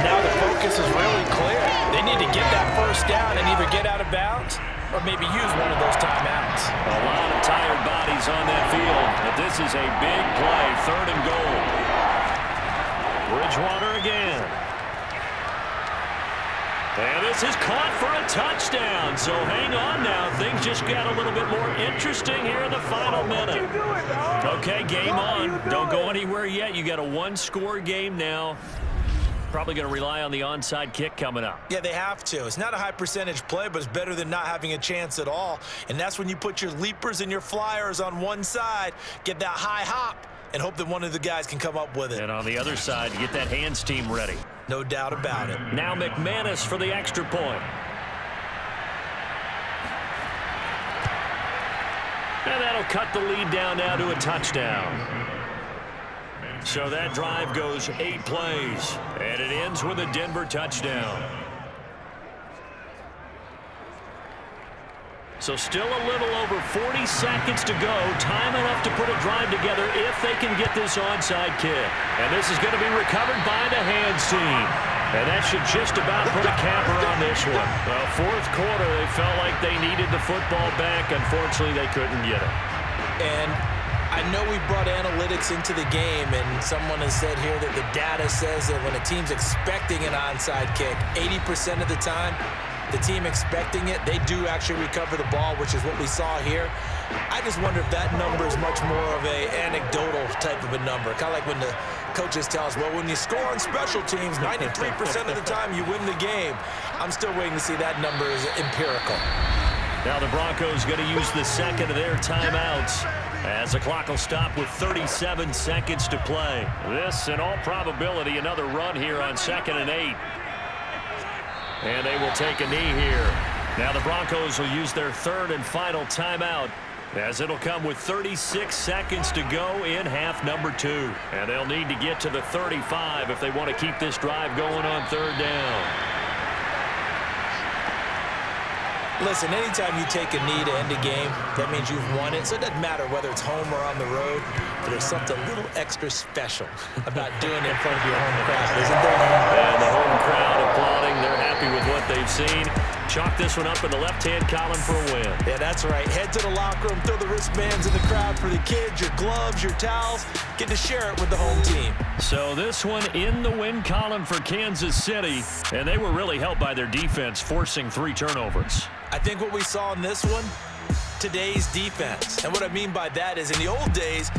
Speaker 3: Now the focus is really clear. They need to get that first down and either get out of bounds or maybe use one of those timeouts.
Speaker 2: A lot of tired bodies on that field, but this is a big play, 3rd and goal. Bridgewater again. And this is caught for a touchdown. So hang on now. Things just got a little bit more interesting here in the final minute. Okay, game on. Don't go anywhere yet. You got a 1-score game now. Probably going to rely on the onside kick coming up.
Speaker 3: Yeah, they have to. It's not a high percentage play, but it's better than not having a chance at all. And that's when you put your leapers and your flyers on one side, get that high hop, and hope that one of the guys can come up with it.
Speaker 2: And on the other side, get that hands team ready.
Speaker 3: No doubt about it.
Speaker 2: Now McManus for the extra point. And that'll cut the lead down now to a touchdown. So that drive goes 8 plays, and it ends with a Denver touchdown. So still a little over 40 seconds to go. Time enough to put a drive together if they can get this onside kick. And this is going to be recovered by the hands team. And that should just about put a capper on this one. Well, 4th quarter, they felt like they needed the football back. Unfortunately, they couldn't get it.
Speaker 3: And I know we brought analytics into the game, and someone has said here that the data says that when a team's expecting an onside kick, 80% of the time, the team expecting it, they do actually recover the ball, which is what we saw here. I just wonder if that number is much more of a anecdotal type of a number. Kind of like when the coaches tell us, well, when you score on special teams, 93% of the time you win the game. I'm still waiting to see that number is empirical.
Speaker 2: Now the Broncos going to use the second of their timeouts as the clock will stop with 37 seconds to play. This, in all probability, another run here on 2nd and 8. And they will take a knee here. Now the Broncos will use their 3rd and final timeout as it'll come with 36 seconds to go in half number 2. And they'll need to get to the 35 if they want to keep this drive going on 3rd down.
Speaker 3: Listen, anytime you take a knee to end a game, that means you've won it. So it doesn't matter whether it's home or on the road, but there's something a little extra special about doing it in front of your home crowd, isn't there?
Speaker 2: And the home crowd applauding. They're happy with what they've seen. Chalk this one up in the left-hand column for a win.
Speaker 3: Yeah, that's right. Head to the locker room, throw the wristbands in the crowd for the kids, your gloves, your towels. Get to share it with the home team.
Speaker 2: So this one in the win column for Kansas City, and they were really helped by their defense, forcing 3 turnovers.
Speaker 3: I think what we saw in this one, today's defense. And what I mean by that is in the old days,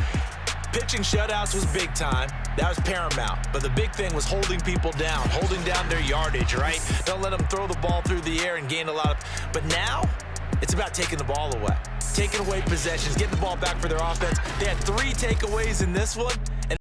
Speaker 3: pitching shutouts was big time. That was paramount. But the big thing was holding people down, holding down their yardage, right? Don't let them throw the ball through the air and gain a lot of... But now, it's about taking the ball away. Taking away possessions, getting the ball back for their offense. They had 3 takeaways in this one.